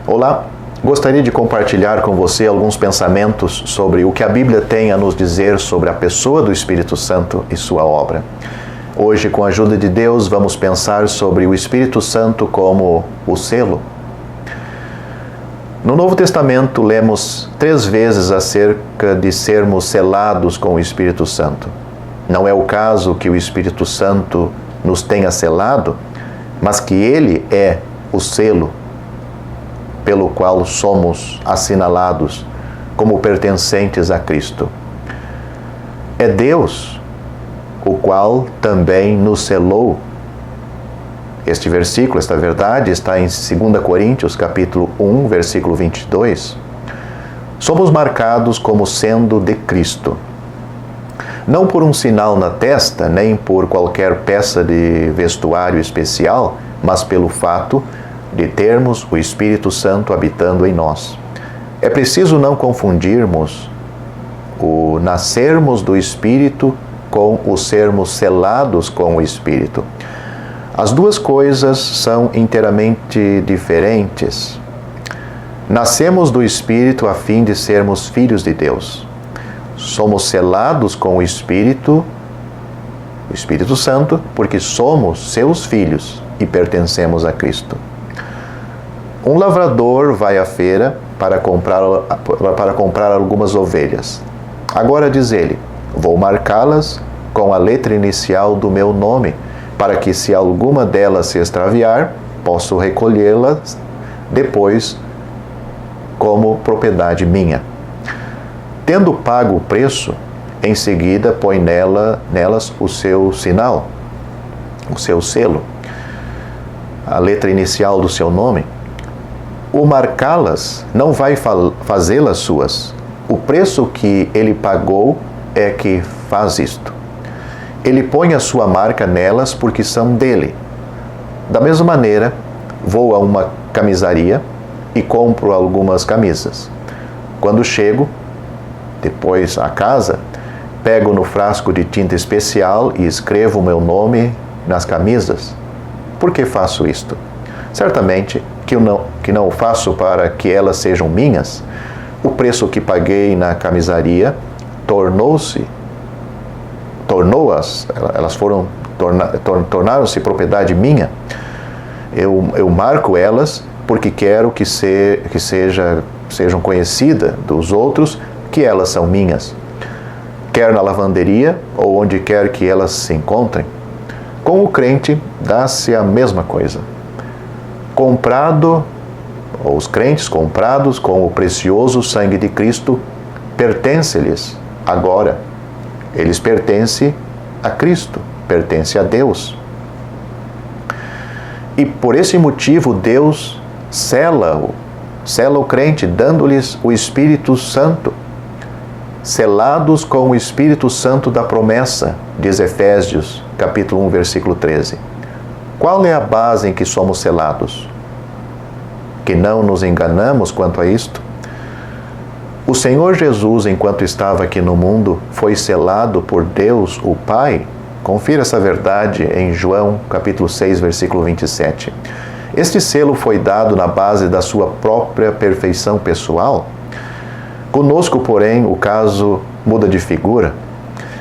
Olá, gostaria de compartilhar com você alguns pensamentos sobre o que a Bíblia tem a nos dizer sobre a pessoa do Espírito Santo e sua obra. Hoje, com a ajuda de Deus, vamos pensar sobre o Espírito Santo como o selo. No Novo Testamento, lemos 3 vezes acerca de sermos selados com o Espírito Santo. Não é o caso que o Espírito Santo nos tenha selado, mas que Ele é o selo pelo qual somos assinalados como pertencentes a Cristo. É Deus o qual também nos selou. Este versículo, esta verdade, está em 2 Coríntios, capítulo 1, versículo 22. Somos marcados como sendo de Cristo. Não por um sinal na testa, nem por qualquer peça de vestuário especial, mas pelo fato de termos o Espírito Santo habitando em nós. É preciso não confundirmos o nascermos do Espírito com o sermos selados com o Espírito. As duas coisas são inteiramente diferentes. Nascemos do Espírito a fim de sermos filhos de Deus. Somos selados com o Espírito Santo, porque somos seus filhos e pertencemos a Cristo. Um lavrador vai à feira para comprar algumas ovelhas. Agora diz ele: vou marcá-las com a letra inicial do meu nome, para que, se alguma delas se extraviar, posso recolhê-las depois como propriedade minha. Tendo pago o preço, em seguida põe nelas o seu sinal, o seu selo, a letra inicial do seu nome. O marcá-las não vai fazê-las suas. O preço que ele pagou é que faz isto. Ele põe a sua marca nelas porque são dele. Da mesma maneira, vou a uma camisaria e compro algumas camisas. Quando chego, depois a casa, pego no frasco de tinta especial e escrevo o meu nome nas camisas. Por que faço isto? Certamente que não faço para que elas sejam minhas. O preço que paguei na camisaria tornaram-se propriedade minha. Eu marco elas porque quero que sejam conhecidas dos outros que elas são minhas, quer na lavanderia ou onde quer que elas se encontrem. Com o crente dá-se a mesma coisa. Os crentes comprados com o precioso sangue de Cristo pertencem-lhes agora. Eles pertencem a Cristo, pertencem a Deus. E por esse motivo Deus sela o crente, dando-lhes o Espírito Santo. Selados com o Espírito Santo da promessa, diz Efésios, capítulo 1, versículo 13. Qual é a base em que somos selados? Que não nos enganamos quanto a isto? O Senhor Jesus, enquanto estava aqui no mundo, foi selado por Deus, o Pai. Confira essa verdade em João, capítulo 6, versículo 27. Este selo foi dado na base da sua própria perfeição pessoal. Conosco, porém, o caso muda de figura.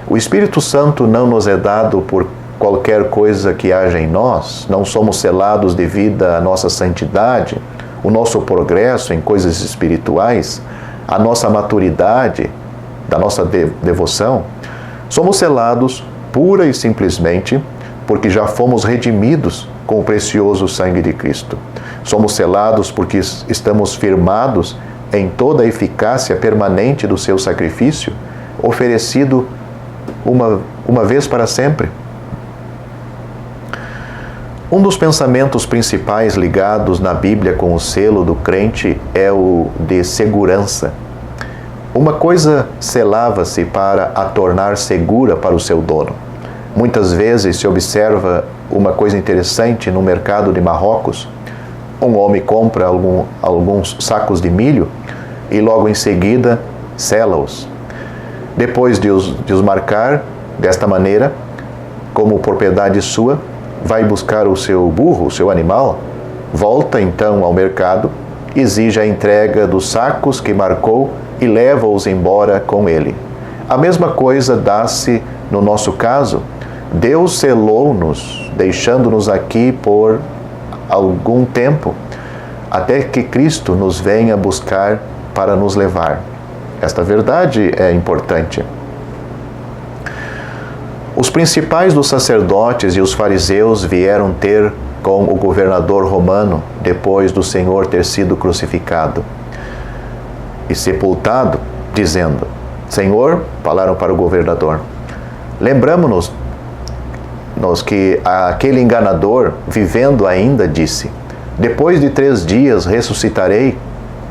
O Espírito Santo não nos é dado por qualquer coisa que haja em nós. Não somos selados devido à nossa santidade, o nosso progresso em coisas espirituais, a nossa maturidade, da nossa devoção. Somos selados pura e simplesmente porque já fomos redimidos com o precioso sangue de Cristo. Somos selados porque estamos firmados em toda a eficácia permanente do seu sacrifício, oferecido uma vez para sempre. Um dos pensamentos principais ligados na Bíblia com o selo do crente é o de segurança. Uma coisa selava-se para a tornar segura para o seu dono. Muitas vezes se observa uma coisa interessante no mercado de Marrocos. Um homem compra alguns sacos de milho e logo em seguida sela-os. Depois de os marcar desta maneira, como propriedade sua, vai buscar o seu burro, o seu animal, volta então ao mercado exige a entrega dos sacos que marcou e leva-os embora com ele. A mesma coisa dá-se no nosso caso. Deus selou-nos, deixando-nos aqui por algum tempo, até que Cristo nos venha buscar para nos levar. Esta verdade é importante. Os principais dos sacerdotes e os fariseus vieram ter com o governador romano depois do Senhor ter sido crucificado e sepultado, dizendo: Senhor, falaram para o governador, lembramo-nos que aquele enganador, vivendo ainda, disse: depois de 3 dias ressuscitarei.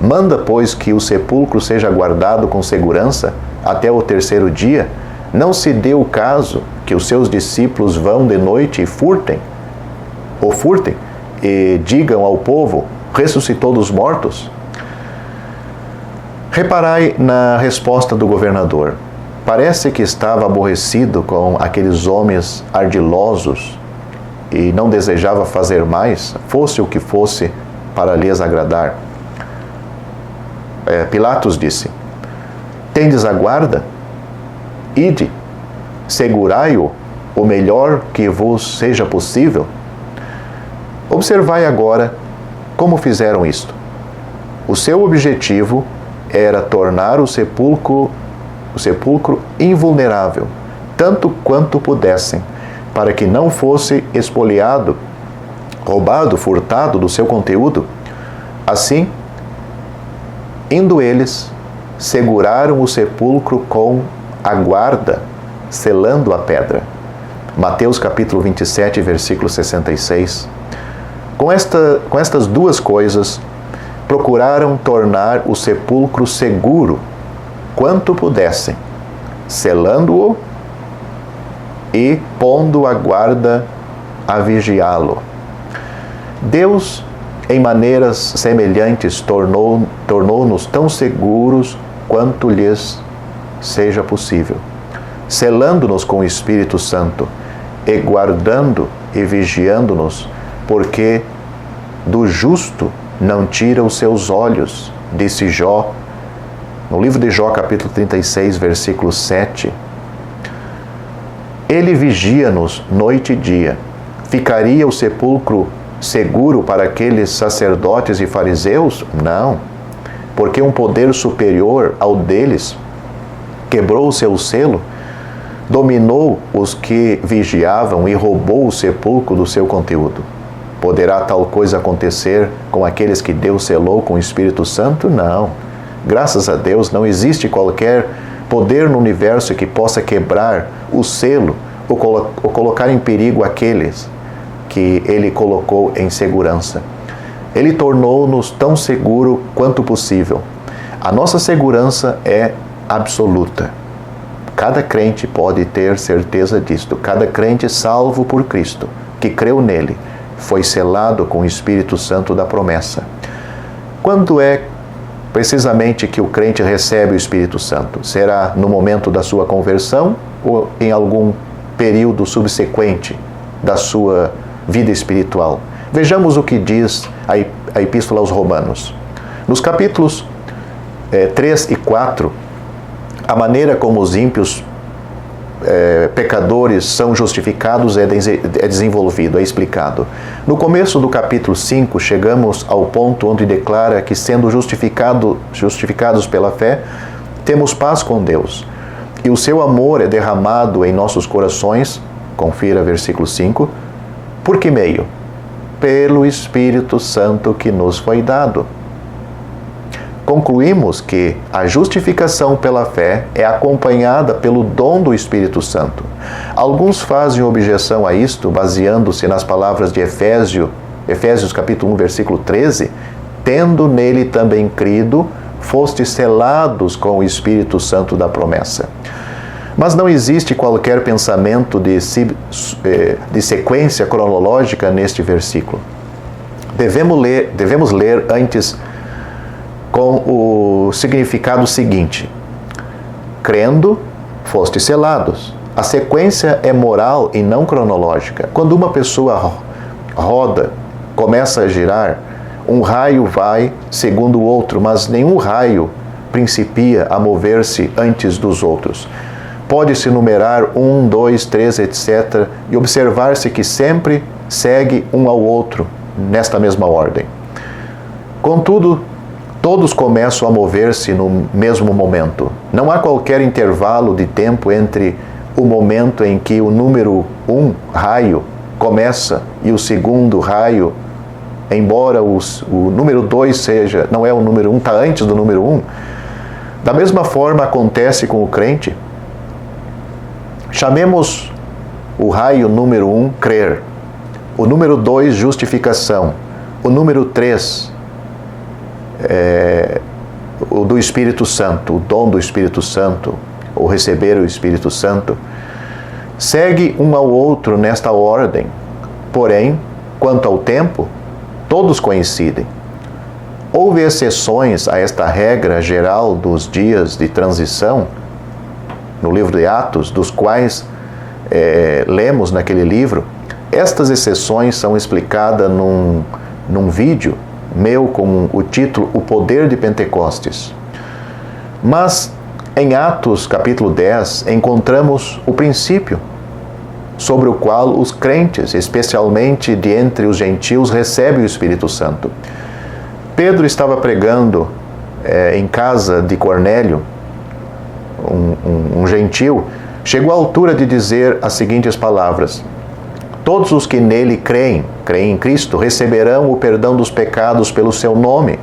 Manda, pois, que o sepulcro seja guardado com segurança até o 3º dia. Não se dê o caso que os seus discípulos vão de noite e furtem e digam ao povo: ressuscitou dos mortos. Reparai na resposta do governador. Parece que estava aborrecido com aqueles homens ardilosos e não desejava fazer mais, fosse o que fosse, para lhes agradar. Pilatos disse: tendes a guarda? Ide, segurai-o o melhor que vos seja possível. Observai agora como fizeram isto. O seu objetivo era tornar o sepulcro invulnerável, tanto quanto pudessem, para que não fosse espoliado, roubado, furtado do seu conteúdo. Assim, indo eles, seguraram o sepulcro com a guarda, selando a pedra. Mateus capítulo 27, versículo 66. Com estas duas coisas, procuraram tornar o sepulcro seguro, quanto pudessem, selando-o e pondo a guarda a vigiá-lo. Deus, em maneiras semelhantes, tornou-nos tão seguros quanto lhes seja possível, selando-nos com o Espírito Santo e guardando e vigiando-nos, porque do justo não tira os seus olhos, disse Jó, no livro de Jó, capítulo 36, versículo 7. Ele vigia-nos noite e dia. Ficaria o sepulcro seguro para aqueles sacerdotes e fariseus? Não, porque um poder superior ao deles quebrou o seu selo, dominou os que vigiavam e roubou o sepulcro do seu conteúdo. Poderá tal coisa acontecer com aqueles que Deus selou com o Espírito Santo? Não. Graças a Deus, não existe qualquer poder no universo que possa quebrar o selo ou colocar em perigo aqueles que Ele colocou em segurança. Ele tornou-nos tão seguro quanto possível. A nossa segurança é absoluta. Cada crente pode ter certeza disto. Cada crente salvo por Cristo, que creu nele, foi selado com o Espírito Santo da promessa. Quando é precisamente que o crente recebe o Espírito Santo? Será no momento da sua conversão ou em algum período subsequente da sua vida espiritual? Vejamos o que diz a Epístola aos Romanos. Nos capítulos 3 e 4, a maneira como os ímpios pecadores são justificados é desenvolvido, é explicado. No começo do capítulo 5, chegamos ao ponto onde declara que, sendo justificados pela fé, temos paz com Deus. E o seu amor é derramado em nossos corações, confira versículo 5, por que meio? Pelo Espírito Santo que nos foi dado. Concluímos que a justificação pela fé é acompanhada pelo dom do Espírito Santo. Alguns fazem objeção a isto, baseando-se nas palavras de Efésios capítulo 1, versículo 13, tendo nele também crido, fostes selados com o Espírito Santo da promessa. Mas não existe qualquer pensamento de sequência cronológica neste versículo. Devemos ler antes com o significado seguinte: crendo, fostes selados. A sequência é moral e não cronológica. Quando uma pessoa roda, começa a girar, um raio vai segundo o outro, mas nenhum raio principia a mover-se antes dos outros. Pode-se numerar 1, 2, 3, etc. e observar-se que sempre segue um ao outro nesta mesma ordem. Contudo, todos começam a mover-se no mesmo momento. Não há qualquer intervalo de tempo entre o momento em que o número 1 raio começa e o segundo raio, embora o número 2 não é o número 1, está antes do número 1. Da mesma forma acontece com o crente. Chamemos o raio número 1 crer, o número 2 justificação, o número 3 o do Espírito Santo, o dom do Espírito Santo, ou receber o Espírito Santo. Segue um ao outro nesta ordem, porém, quanto ao tempo, todos coincidem. Houve exceções a esta regra geral dos dias de transição, no livro de Atos, dos quais lemos naquele livro. Estas exceções são explicadas num vídeo meu com o título O Poder de Pentecostes. Mas em Atos capítulo 10 encontramos o princípio sobre o qual os crentes, especialmente de entre os gentios, recebem o Espírito Santo. Pedro estava pregando em casa de Cornélio, um gentil, chegou à altura de dizer as seguintes palavras: todos os que nele creem em Cristo, receberão o perdão dos pecados pelo seu nome.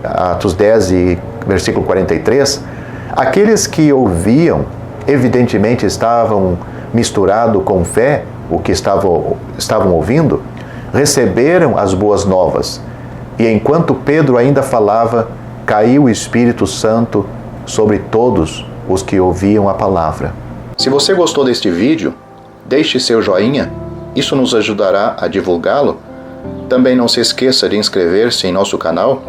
Atos 10 e versículo 43. Aqueles que ouviam, evidentemente estavam misturados com fé, o que estavam ouvindo, receberam as boas novas. E enquanto Pedro ainda falava, caiu o Espírito Santo sobre todos os que ouviam a palavra. Se você gostou deste vídeo, deixe seu joinha, isso nos ajudará a divulgá-lo. Também não se esqueça de inscrever-se em nosso canal.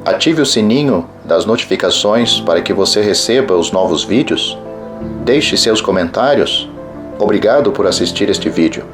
Ative o sininho das notificações para que você receba os novos vídeos. Deixe seus comentários. Obrigado por assistir este vídeo.